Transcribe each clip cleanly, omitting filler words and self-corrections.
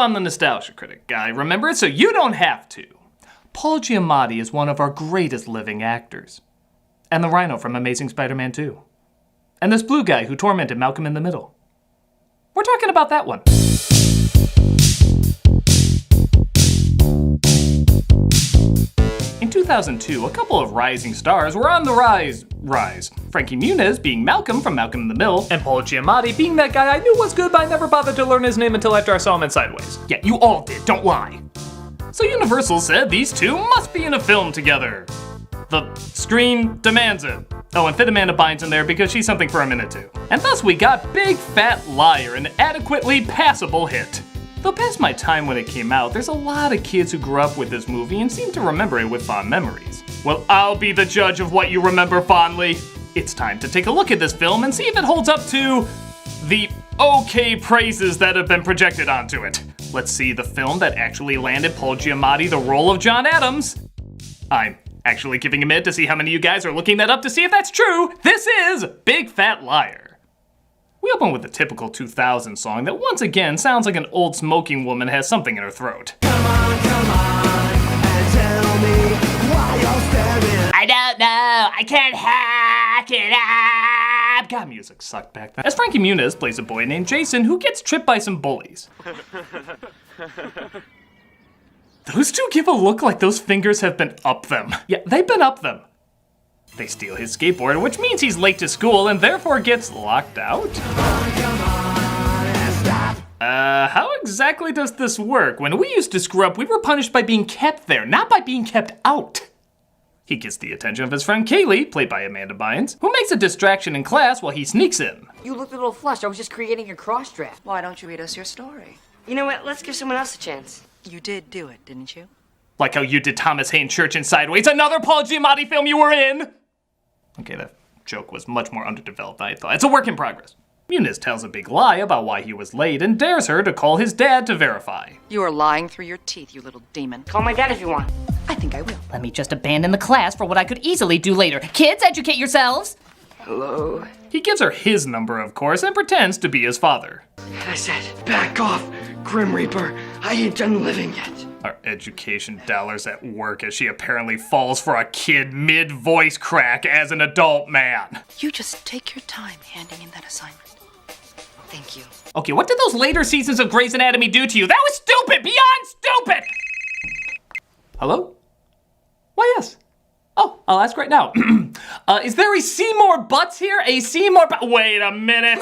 on the Nostalgia Critic guy, remember it so you don't have to. Paul Giamatti is one of our greatest living actors. And the Rhino from Amazing Spider-Man 2. And this blue guy who tormented Malcolm in the Middle. We're talking about that one. In 2002, a couple of rising stars were on the rise. Frankie Muniz being Malcolm from Malcolm in the Middle, and Paul Giamatti being that guy I knew was good but I never bothered to learn his name until after I saw him in Sideways. Yeah, you all did, don't lie. So Universal said these two must be in a film together. The screen demands it. Oh, and fit Amanda Bynes in there because she's something for a minute too. And thus we got Big Fat Liar, an adequately passable hit. Though past my time when it came out, there's a lot of kids who grew up with this movie and seem to remember it with fond memories. Well, I'll be the judge of what you remember fondly. It's time to take a look at this film and see if it holds up to the okay praises that have been projected onto it. Let's see the film that actually landed Paul Giamatti the role of John Adams. I'm actually giving a minute to see how many of you guys are looking that up to see if that's true. This is Big Fat Liar. We open with a typical 2000 song that once again sounds like an old smoking woman has something in her throat. Come on, and tell me why you're staring. I don't know, I can't hack it up. God, music sucked back then. As Frankie Muniz plays a boy named Jason who gets tripped by some bullies. Those two give a look like those fingers have been up them. Yeah, they've been up them. They steal his skateboard, which means he's late to school and therefore gets locked out? How exactly does this work? When we used to screw up, we were punished by being kept there, not by being kept out. He gets the attention of his friend Kaylee, played by Amanda Bynes, who makes a distraction in class while he sneaks in. You looked a little flushed. I was just creating a cross draft. Why don't you read us your story? You know what? Let's give someone else a chance. You did do it, didn't you? Like how you did Thomas Haden Church in Sideways, another Paul Giamatti film you were in! Okay, that joke was much more underdeveloped than I thought. It's a work in progress. Muniz tells a big lie about why he was late and dares her to call his dad to verify. You are lying through your teeth, you little demon. Call my dad if you want. I think I will. Let me just abandon the class for what I could easily do later. Kids, educate yourselves! Hello? He gives her his number, of course, and pretends to be his father. I said, back off, Grim Reaper. I ain't done living yet. Our education dollars at work as she apparently falls for a kid mid-voice crack as an adult man. You just take your time handing in that assignment. Thank you. Okay, what did those later seasons of Grey's Anatomy do to you? That was stupid! Beyond stupid! Hello? Why, yes. Oh, I'll ask right now. Is there a Seymour Butts here? A Seymour Wait a minute.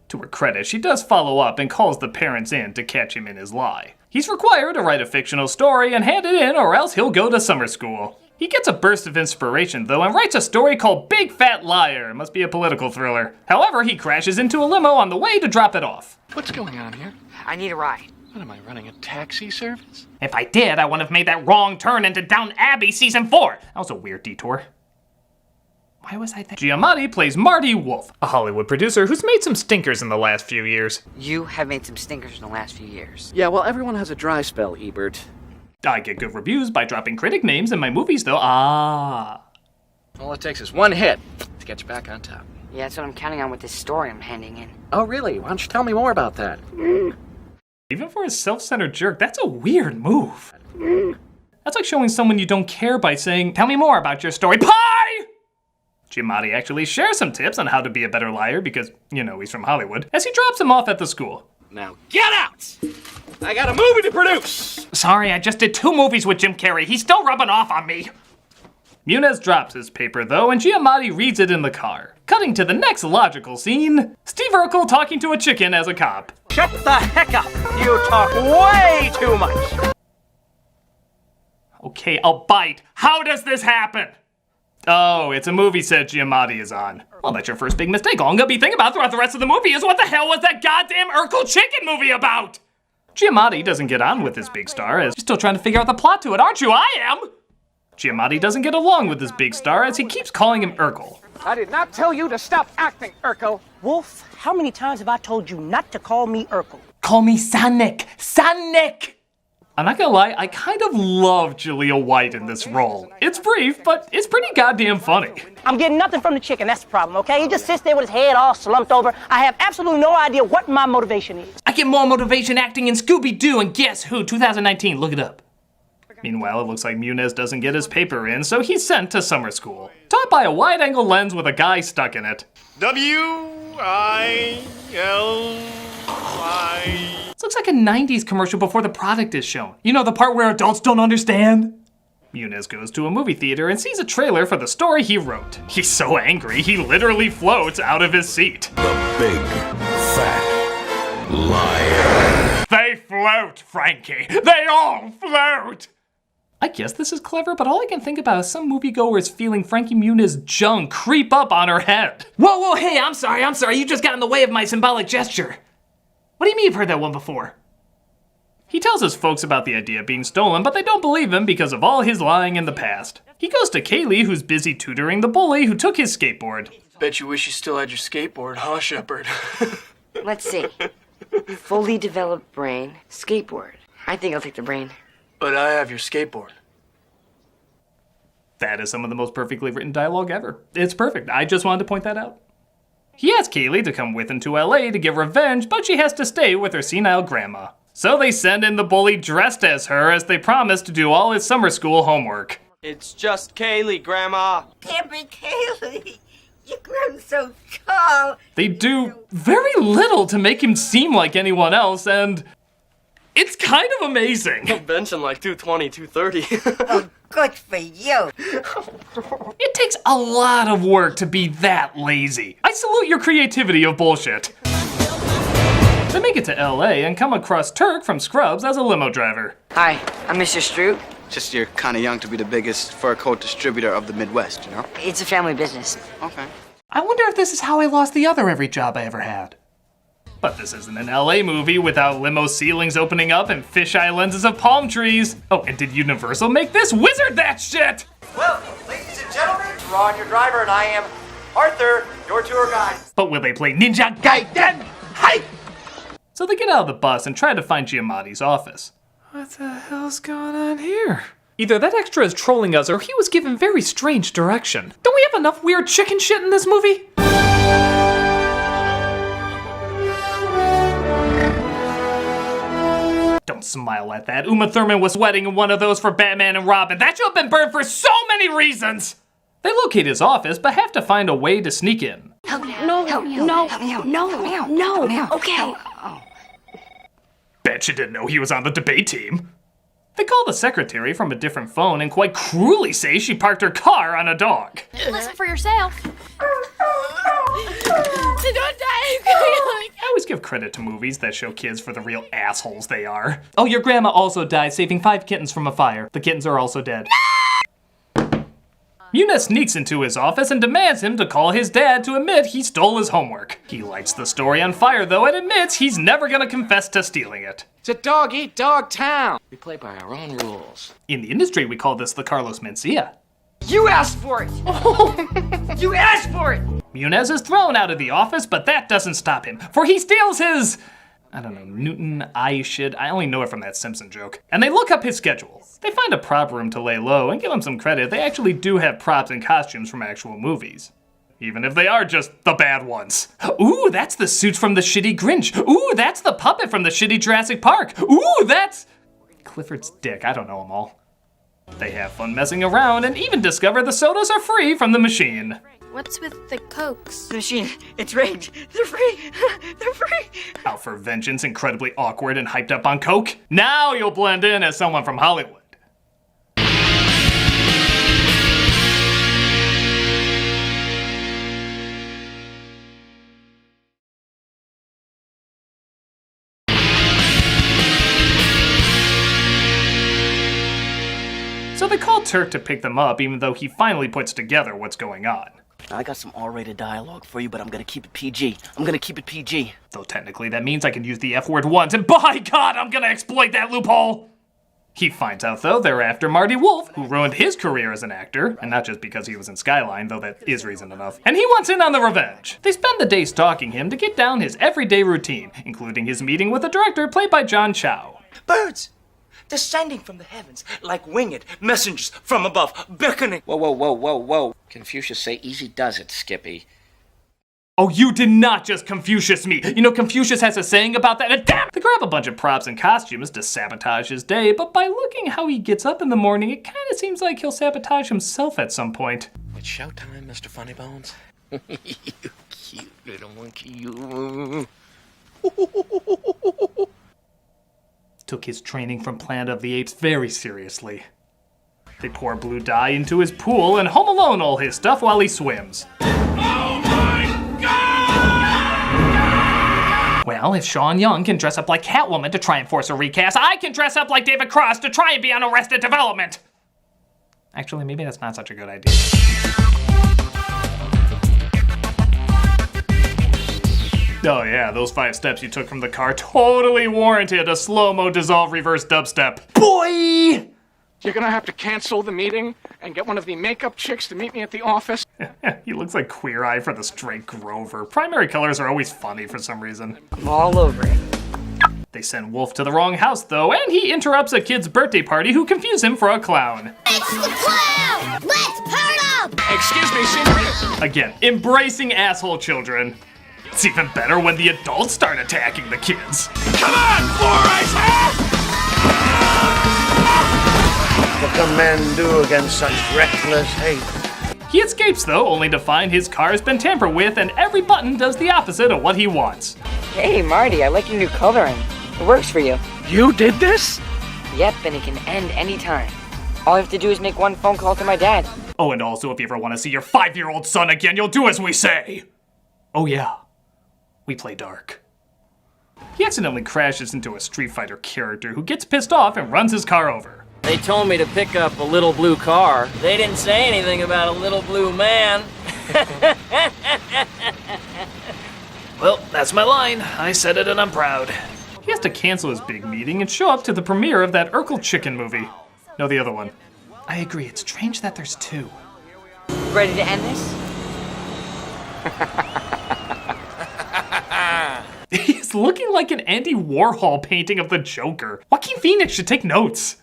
To her credit, she does follow up and calls the parents in to catch him in his lie. He's required to write a fictional story and hand it in or else he'll go to summer school. He gets a burst of inspiration though and writes a story called Big Fat Liar. It must be a political thriller. However, he crashes into a limo on the way to drop it off. What's going on here? I need a ride. What, am I running a taxi service? If I did, I wouldn't have made that wrong turn into Downton Abbey Season 4. That was a weird detour. Why was I there? Giamatti plays Marty Wolf, a Hollywood producer who's made some stinkers in the last few years. You have made some stinkers in the last few years. Yeah, well, everyone has a dry spell, Ebert. I get good reviews by dropping critic names in my movies though. All it takes is one hit to get you back on top. Yeah, that's what I'm counting on with this story I'm handing in. Oh, really? Why don't you tell me more about that? Even for a self-centered jerk, that's a weird move. That's like showing someone you don't care by saying, tell me more about your story. Pie! Giamatti actually shares some tips on how to be a better liar because, you know, he's from Hollywood, as he drops him off at the school. Now get out! I got a movie to produce! Sorry, I just did 2 movies with Jim Carrey. He's still rubbing off on me. Muniz drops his paper though, and Giamatti reads it in the car. Cutting to the next logical scene, Steve Urkel talking to a chicken as a cop. Shut the heck up! You talk way too much! Okay, I'll bite. How does this happen? Oh, it's a movie set Giamatti is on. Well, that's your first big mistake. All I'm gonna be thinking about throughout the rest of the movie is what the hell was that goddamn Urkel chicken movie about? Giamatti doesn't get on with his big star as you're still trying to figure out the plot to it, aren't you? I am! Giamatti doesn't get along with his big star as he keeps calling him Urkel. I did not tell you to stop acting, Urkel. Wolf, how many times have I told you not to call me Urkel? Call me Sonic! Sonic! I'm not gonna lie, I kind of love Jaleel White in this role. It's brief, but it's pretty goddamn funny. I'm getting nothing from the chicken, that's the problem, okay? He just sits there with his head all slumped over. I have absolutely no idea what my motivation is. I get more motivation acting in Scooby-Doo and Guess Who 2019, look it up. Meanwhile, it looks like Munez doesn't get his paper in, so he's sent to summer school. Taught by a wide-angle lens with a guy stuck in it. W-I-L-Y. This looks like a 90s commercial before the product is shown. You know, the part where adults don't understand? Munez goes to a movie theater and sees a trailer for the story he wrote. He's so angry, he literally floats out of his seat. The big, fat liar. They float, Frankie. They all float! I guess this is clever, but all I can think about is some moviegoers feeling Frankie Muniz's junk creep up on her head. Whoa, hey, I'm sorry, you just got in the way of my symbolic gesture. What do you mean you've heard that one before? He tells his folks about the idea being stolen, but they don't believe him because of all his lying in the past. He goes to Kaylee, who's busy tutoring the bully who took his skateboard. Bet you wish you still had your skateboard, huh, Shepard? Let's see. Fully developed brain, skateboard. I think I'll take the brain. But I have your skateboard. That is some of the most perfectly written dialogue ever. It's perfect. I just wanted to point that out. He asks Kaylee to come with him to LA to get revenge, but she has to stay with her senile grandma. So they send in the bully dressed as her as they promise to do all his summer school homework. It's just Kaylee, Grandma. Can't be Kaylee. You grown so tall. They do very little to make him seem like anyone else, and it's kind of amazing. I'm benching like 220, 230. Oh, good for you. It takes a lot of work to be that lazy. I salute your creativity of bullshit. They make it to LA and come across Turk from Scrubs as a limo driver. Hi, I'm Mr. Stroop. Just you're kind of young to be the biggest fur coat distributor of the Midwest, you know? It's a family business. Okay. I wonder if this is how I lost the other every job I ever had. But this isn't an LA movie without limo ceilings opening up and fisheye lenses of palm trees. Oh, and did Universal make this? Wizard that shit! Well, ladies and gentlemen, Ron, your driver, and I am Arthur, your tour guide. But will they play Ninja Gaiden? Hi! So they get out of the bus and try to find Giamatti's office. What the hell's going on here? Either that extra is trolling us or he was given very strange direction. Don't we have enough weird chicken shit in this movie? Don't smile at that. Uma Thurman was sweating in one of those for Batman and Robin. That should have been burned for so many reasons! They locate his office, but have to find a way to sneak in. Help me out. No. Okay. Bet you didn't know he was on the debate team. They call the secretary from a different phone and quite cruelly say she parked her car on a dog. Listen for yourself. I always give credit to movies that show kids for the real assholes they are. Oh, your grandma also died saving 5 kittens from a fire. The kittens are also dead. Munez sneaks into his office and demands him to call his dad to admit he stole his homework. He lights the story on fire though and admits he's never gonna confess to stealing it. It's a dog-eat-dog town. We play by our own rules. In the industry, we call this the Carlos Mencia. You asked for it! You asked for it! Munez is thrown out of the office, but that doesn't stop him, for he steals his, Newton eye shit. I only know it from that Simpson joke. And they look up his schedule. They find a prop room to lay low and give him some credit. They actually do have props and costumes from actual movies. Even if they are just the bad ones. Ooh, that's the suits from the shitty Grinch. Ooh, that's the puppet from the shitty Jurassic Park. Ooh, that's Clifford's dick. I don't know them all. They have fun messing around and even discover the sodas are free from the machine. What's with the Cokes? The machine, it's rigged. They're free. They're free. Out for vengeance, incredibly awkward and hyped up on coke. Now you'll blend in as someone from Hollywood. So they call Turk to pick them up, even though he finally puts together what's going on. I got some R-rated dialogue for you, but I'm gonna keep it PG. Though technically that means I can use the F-word once, and by God, I'm gonna exploit that loophole! He finds out, though, they're after Marty Wolf, who ruined his career as an actor, and not just because he was in Skyline, though that is reason enough. And he wants in on the revenge. They spend the day stalking him to get down his everyday routine, including his meeting with the director played by John Chow. Birds! descending from the heavens like winged messengers from above, beckoning. Whoa. Confucius say easy does it, Skippy. Oh, you did not just Confucius me. You know, Confucius has a saying about that, and damn! They grab a bunch of props and costumes to sabotage his day, but by looking how he gets up in the morning, it kinda seems like he'll sabotage himself at some point. It's showtime, Mr. Funnybones. You cute little monkey, you. Took his training from Planet of the Apes very seriously. They pour blue dye into his pool and Home Alone all his stuff while he swims. Oh my God! Well, if Sean Young can dress up like Catwoman to try and force a recast, I can dress up like David Cross to try and be on Arrested Development! Actually, maybe that's not such a good idea. Oh yeah, those 5 steps you took from the car totally warranted a slow-mo dissolve reverse dubstep. Boy! You're gonna have to cancel the meeting and get one of the makeup chicks to meet me at the office. He looks like Queer Eye for the straight Grover. Primary colors are always funny for some reason. I'm all over it. They send Wolf to the wrong house though, and he interrupts a kid's birthday party who confuse him for a clown. It's the clown! Let's part up! Excuse me, senorita. Again, embracing asshole children. It's even better when the adults start attacking the kids. Come on, Four Eyes! What can men do against such reckless hate? He escapes though, only to find his car has been tampered with and every button does the opposite of what he wants. Hey, Marty, I like your new coloring. It works for you. You did this? Yep, and it can end anytime. All I have to do is make one phone call to my dad. Oh, and also if you ever want to see your 5-year-old son again, you'll do as we say. Oh yeah, we play dark. He accidentally crashes into a Street Fighter character who gets pissed off and runs his car over. They told me to pick up a little blue car. They didn't say anything about a little blue man. Well, that's my line. I said it and I'm proud. He has to cancel his big meeting and show up to the premiere of that Urkel Chicken movie. No, the other one. I agree, it's strange that there's 2. Ready to end this? He's looking like an Andy Warhol painting of the Joker. Joaquin Phoenix should take notes.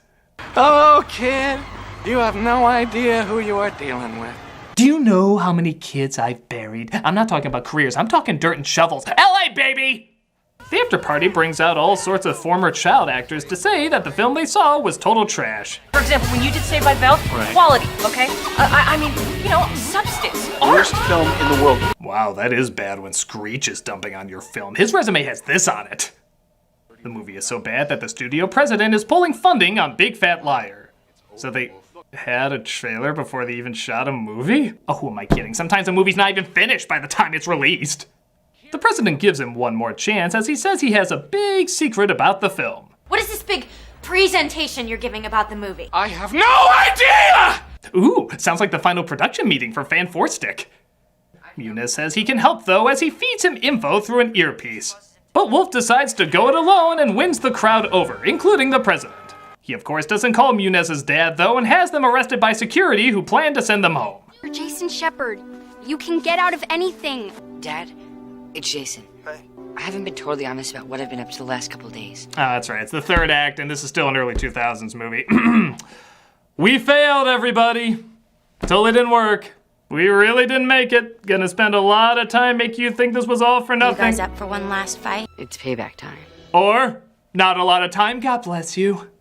Oh, kid, you have no idea who you are dealing with. Do you know how many kids I've buried? I'm not talking about careers, I'm talking dirt and shovels. LA, baby! The after party brings out all sorts of former child actors to say that the film they saw was total trash. For example, when you did Saved by the Bell, quality, okay? I mean, you know, substance. Worst film in the world. Wow, that is bad when Screech is dumping on your film. His resume has this on it. The movie is so bad that the studio president is pulling funding on Big Fat Liar. So they had a trailer before they even shot a movie? Oh, who am I kidding? Sometimes a movie's not even finished by the time it's released. The president gives him one more chance as he says he has a big secret about the film. What is this big presentation you're giving about the movie? I have no idea! Ooh, sounds like the final production meeting for Fan 4-Stick. Muniz says he can help though as he feeds him info through an earpiece. But Wolf decides to go it alone and wins the crowd over, including the president. He of course doesn't call Muniz's dad though and has them arrested by security who plan to send them home. You're Jason Shepard. You can get out of anything. Dad, it's Jason. I haven't been totally honest about what I've been up to the last couple days. Oh, that's right. It's the 3rd act, and this is still an early 2000s movie. We failed, everybody. Totally didn't work. We really didn't make it. Gonna spend a lot of time making you think this was all for nothing. You guys up for one last fight? It's payback time. Or, not a lot of time, God bless you.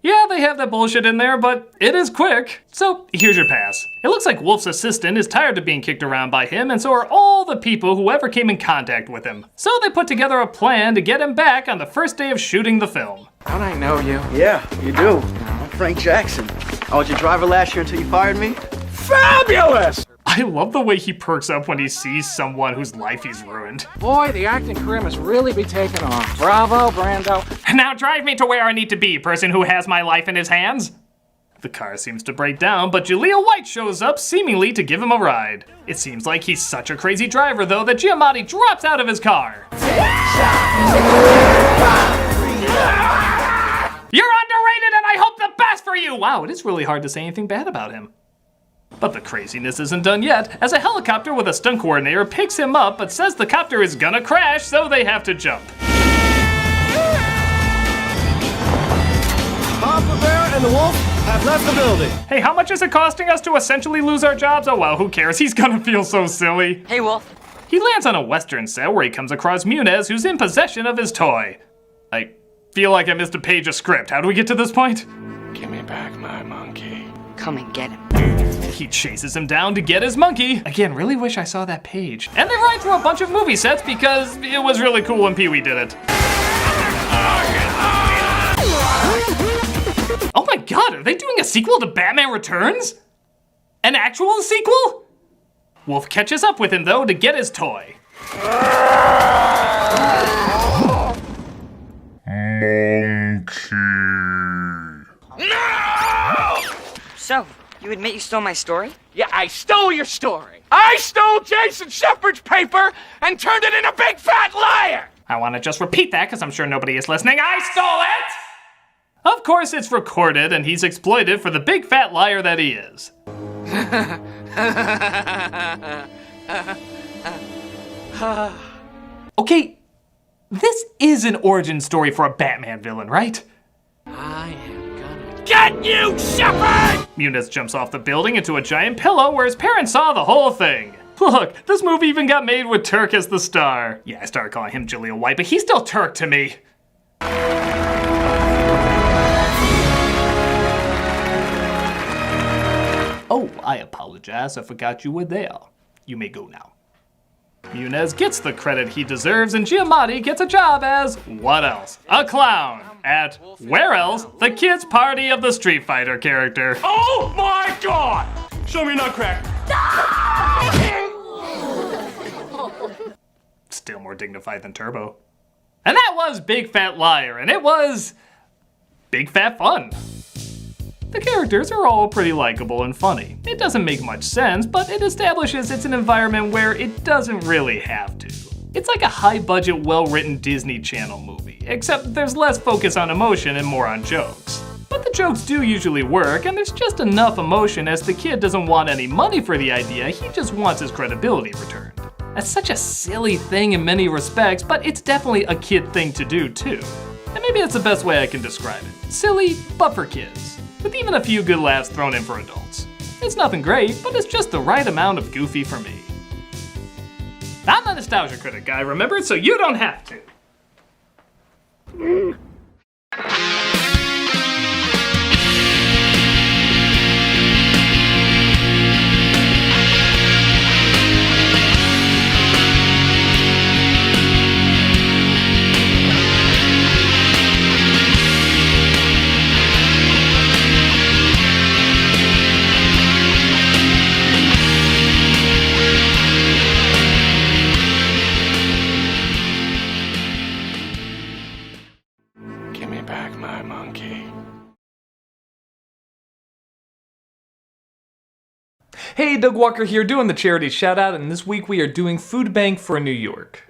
Yeah, they have that bullshit in there, but it is quick. So, here's your pass. It looks like Wolf's assistant is tired of being kicked around by him, and so are all the people who ever came in contact with him. So they put together a plan to get him back on the first day of shooting the film. Don't I know you? Yeah, you do. I'm Frank Jackson. I was your driver last year until you fired me. Fabulous! I love the way he perks up when he sees someone whose life he's ruined. Boy, the acting career must really be taking off. Bravo, Brando. Now drive me to where I need to be, person who has my life in his hands. The car seems to break down, but Jaleel White shows up, seemingly to give him a ride. It seems like he's such a crazy driver, though, that Giamatti drops out of his car. You're underrated, and I hope the best for you! Wow, it is really hard to say anything bad about him. But the craziness isn't done yet, as a helicopter with a stunt coordinator picks him up, but says the copter is gonna crash, so they have to jump. Papa Bear and the wolf have left the building. Hey, how much is it costing us to essentially lose our jobs? Oh well, who cares? He's gonna feel so silly. Hey, Wolf. He lands on a Western set where he comes across Muniz, who's in possession of his toy. I feel like I missed a page of script. How do we get to this point? Give me back my monkey. Come and get him. He chases him down to get his monkey. Again, really wish I saw that page. And they ride through a bunch of movie sets because it was really cool when Pee-wee did it. Oh my god, are they doing a sequel to Batman Returns? An actual sequel? Wolf catches up with him though to get his toy. Monkey. No! So, you admit you stole my story? Yeah, I stole your story. I stole Jason Shepard's paper and turned it into a big fat liar. I want to just repeat that because I'm sure nobody is listening. I stole it! Of course it's recorded and he's exploited for the big fat liar that he is. Okay, this is an origin story for a Batman villain, right? I am gonna get you, Shepard! Muniz jumps off the building into a giant pillow where his parents saw the whole thing. Look, this movie even got made with Turk as the star. Yeah, I started calling him Jaleel White, but he's still Turk to me. Oh, I apologize, I forgot you were there. You may go now. Muniz gets the credit he deserves, and Giamatti gets a job as, what else? A clown at, where else? The kids' party of the Street Fighter character. Oh my god! Show me nutcracker. Still more dignified than Turbo. And that was Big Fat Liar, and it was big fat fun. The characters are all pretty likable and funny. It doesn't make much sense, but it establishes it's an environment where it doesn't really have to. It's like a high-budget, well-written Disney Channel movie, except there's less focus on emotion and more on jokes. But the jokes do usually work, and there's just enough emotion as the kid doesn't want any money for the idea, he just wants his credibility returned. That's such a silly thing in many respects, but it's definitely a kid thing to do too. And maybe that's the best way I can describe it. Silly, but for kids, with even a few good laughs thrown in for adults. It's nothing great, but it's just the right amount of goofy for me. I'm the Nostalgia Critic guy, remember? So you don't have to. Give me back my monkey. Hey, Doug Walker here doing the charity shout out, and this week we are doing Food Bank for New York.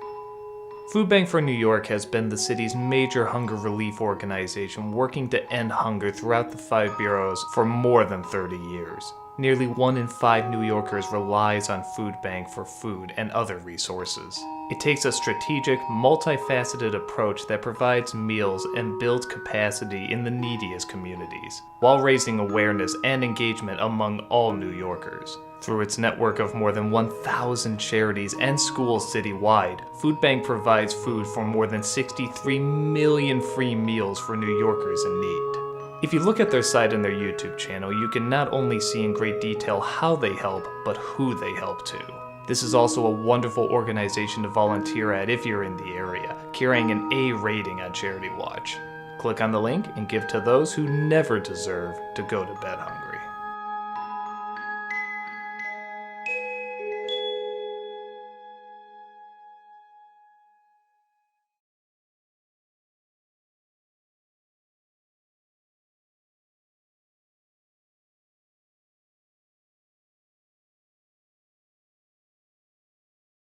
Food Bank for New York has been the city's major hunger relief organization working to end hunger throughout the 5 boroughs for more than 30 years. Nearly 1 in 5 New Yorkers relies on Food Bank for food and other resources. It takes a strategic, multifaceted approach that provides meals and builds capacity in the neediest communities, while raising awareness and engagement among all New Yorkers. Through its network of more than 1,000 charities and schools citywide, Food Bank provides food for more than 63 million free meals for New Yorkers in need. If you look at their site and their YouTube channel, you can not only see in great detail how they help, but who they help to. This is also a wonderful organization to volunteer at if you're in the area, carrying an A rating on Charity Watch. Click on the link and give to those who never deserve to go to bed hungry.